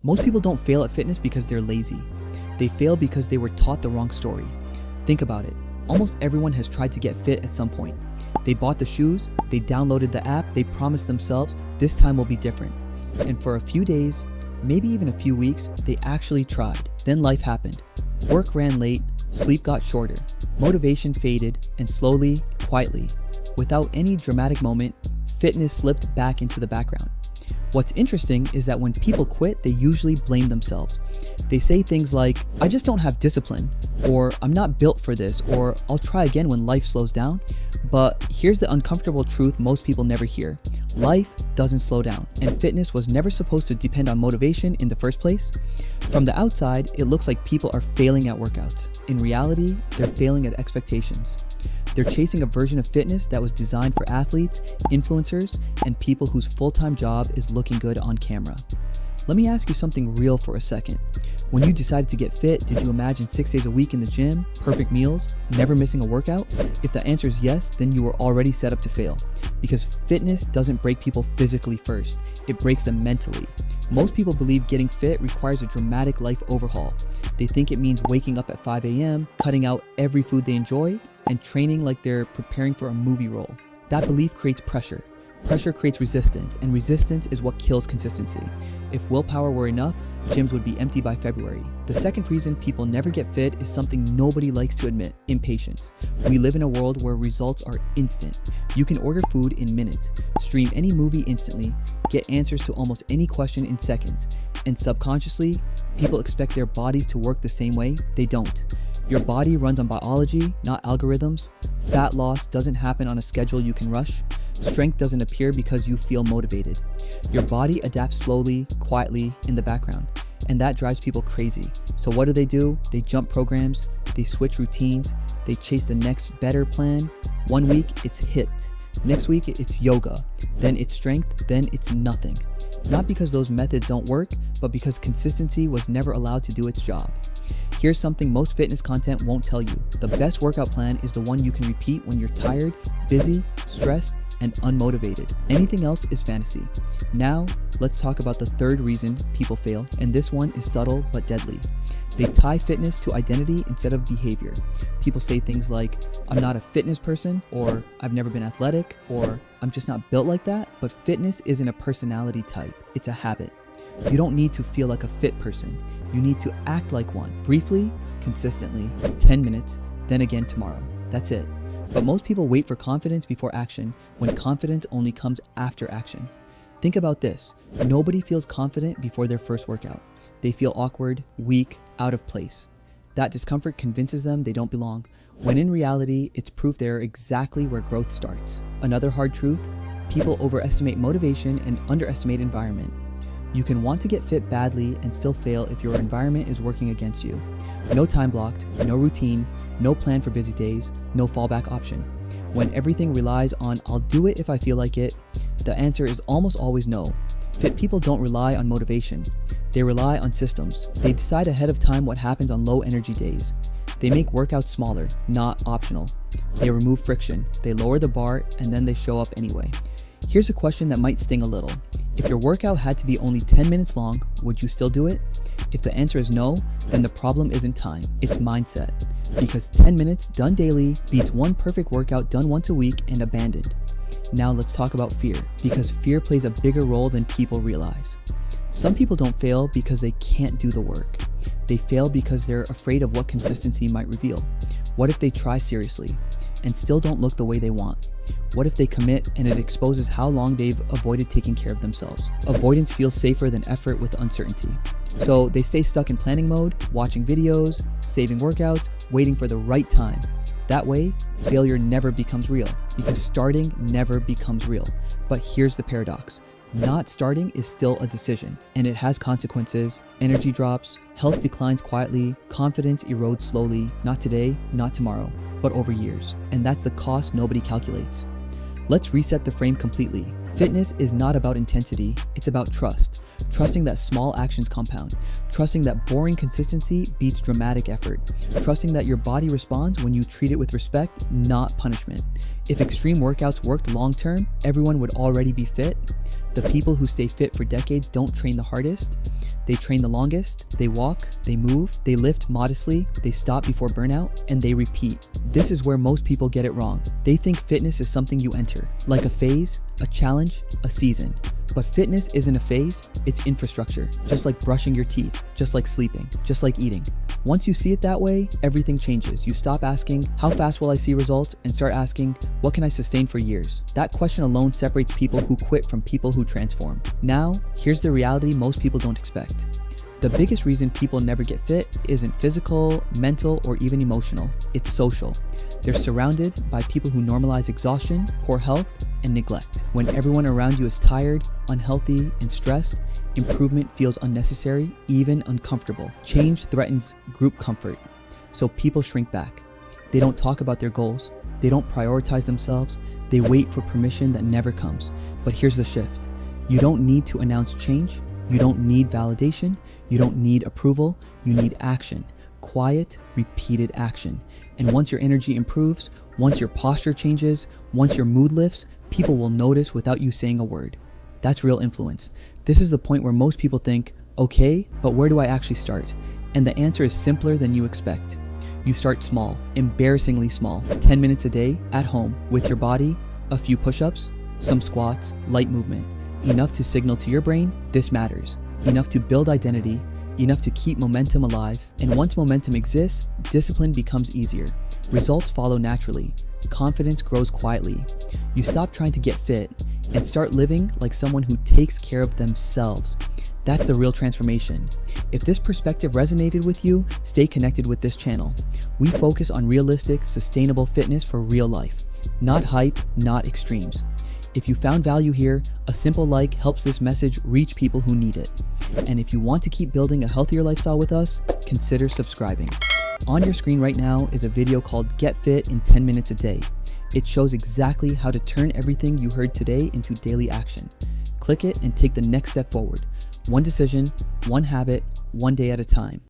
Most people don't fail at fitness because they're lazy. They fail because they were taught the wrong story. Think about it. Almost everyone has tried to get fit at some point. They bought the shoes, they downloaded the app, they promised themselves this time will be different. And for a few days, maybe even a few weeks, they actually tried. Then life happened. Work ran late, sleep got shorter, motivation faded, and slowly, quietly, without any dramatic moment, fitness slipped back into the background. What's interesting is that when people quit, they usually blame themselves. They say things like, I just don't have discipline, or I'm not built for this, or I'll try again when life slows down. But here's the uncomfortable truth most people never hear. Life doesn't slow down, and fitness was never supposed to depend on motivation in the first place. From the outside, it looks like people are failing at workouts. In reality, they're failing at expectations. They're chasing a version of fitness that was designed for athletes, influencers, and people whose full-time job is looking good on camera. Let me ask you something real for a second. When you decided to get fit, did you imagine 6 days a week in the gym, perfect meals, never missing a workout? If the answer is yes, then you were already set up to fail. Because fitness doesn't break people physically first, it breaks them mentally. Most people believe getting fit requires a dramatic life overhaul. They think it means waking up at 5 a.m., cutting out every food they enjoy, and training like they're preparing for a movie role. That belief creates pressure. Pressure creates resistance, and resistance is what kills consistency. If willpower were enough, gyms would be empty by February. The second reason people never get fit is something nobody likes to admit: impatience. We live in a world where results are instant. You can order food in minutes, stream any movie instantly, get answers to almost any question in seconds, and subconsciously, people expect their bodies to work the same way. They don't. Your body runs on biology, not algorithms. Fat loss doesn't happen on a schedule you can rush. Strength doesn't appear because you feel motivated. Your body adapts slowly, quietly, in the background, and that drives people crazy. So what do? They jump programs, they switch routines, they chase the next better plan. 1 week, it's HIIT. Next week, it's yoga. Then it's strength, then it's nothing. Not because those methods don't work, but because consistency was never allowed to do its job. Here's something most fitness content won't tell you. The best workout plan is the one you can repeat when you're tired, busy, stressed, and unmotivated. Anything else is fantasy. Now, let's talk about the third reason people fail, and this one is subtle but deadly. They tie fitness to identity instead of behavior. People say things like, I'm not a fitness person, or I've never been athletic, or I'm just not built like that. But fitness isn't a personality type, it's a habit. You don't need to feel like a fit person. You need to act like one. Briefly, consistently, 10 minutes, then again tomorrow. That's it. But most people wait for confidence before action, when confidence only comes after action. Think about this. Nobody feels confident before their first workout. They feel awkward, weak, out of place. That discomfort convinces them they don't belong, when in reality, it's proof they're exactly where growth starts. Another hard truth, people overestimate motivation and underestimate environment. You can want to get fit badly and still fail if your environment is working against you. No time blocked, no routine, no plan for busy days, no fallback option. When everything relies on I'll do it if I feel like it, the answer is almost always no. Fit people don't rely on motivation. They rely on systems. They decide ahead of time what happens on low energy days. They make workouts smaller, not optional. They remove friction. They lower the bar, and then they show up anyway. Here's a question that might sting a little. If your workout had to be only 10 minutes long, would you still do it? If the answer is no, then the problem isn't time, it's mindset. Because 10 minutes done daily beats one perfect workout done once a week and abandoned. Now let's talk about fear, because fear plays a bigger role than people realize. Some people don't fail because they can't do the work. They fail because they're afraid of what consistency might reveal. What if they try seriously and still don't look the way they want? What if they commit and it exposes how long they've avoided taking care of themselves? Avoidance feels safer than effort with uncertainty. So they stay stuck in planning mode, watching videos, saving workouts, waiting for the right time. That way, failure never becomes real, because starting never becomes real. But here's the paradox. Not starting is still a decision, and it has consequences. Energy drops, health declines quietly, confidence erodes slowly, not today, not tomorrow, but over years. And that's the cost nobody calculates. Let's reset the frame completely. Fitness is not about intensity, it's about trust. Trusting that small actions compound. Trusting that boring consistency beats dramatic effort. Trusting that your body responds when you treat it with respect, not punishment. If extreme workouts worked long term, everyone would already be fit. The people who stay fit for decades don't train the hardest. They train the longest, they walk, they move, they lift modestly, they stop before burnout, and they repeat. This is where most people get it wrong. They think fitness is something you enter, like a phase, a challenge, a season. But fitness isn't a phase, it's infrastructure. Just like brushing your teeth, just like sleeping, just like eating. Once you see it that way, everything changes. You stop asking, how fast will I see results? And start asking, what can I sustain for years? That question alone separates people who quit from people who transform. Now, here's the reality most people don't expect. The biggest reason people never get fit isn't physical, mental, or even emotional. It's social. They're surrounded by people who normalize exhaustion, poor health, and neglect. When everyone around you is tired, unhealthy, and stressed, improvement feels unnecessary, even uncomfortable. Change threatens group comfort, so people shrink back. They don't talk about their goals. They don't prioritize themselves. They wait for permission that never comes. But here's the shift. You don't need to announce change. You don't need validation. You don't need approval. You need action. Quiet, repeated action. And once your energy improves, once your posture changes, once your mood lifts, people will notice without you saying a word. That's real influence. This is the point where most people think, okay, but where do I actually start? And the answer is simpler than you expect. You start small, embarrassingly small, 10 minutes a day at home with your body, a few push-ups, some squats, light movement. Enough to signal to your brain, this matters. Enough to build identity, enough to keep momentum alive. And once momentum exists, discipline becomes easier. Results follow naturally. Confidence grows quietly. You stop trying to get fit and start living like someone who takes care of themselves. That's the real transformation. If this perspective resonated with you, stay connected with this channel. We focus on realistic, sustainable fitness for real life. Not hype, not extremes. If you found value here, a simple like helps this message reach people who need it. And if you want to keep building a healthier lifestyle with us, consider subscribing. On your screen right now is a video called Get Fit in 10 Minutes a Day. It shows exactly how to turn everything you heard today into daily action. Click it and take the next step forward. One decision, one habit, one day at a time.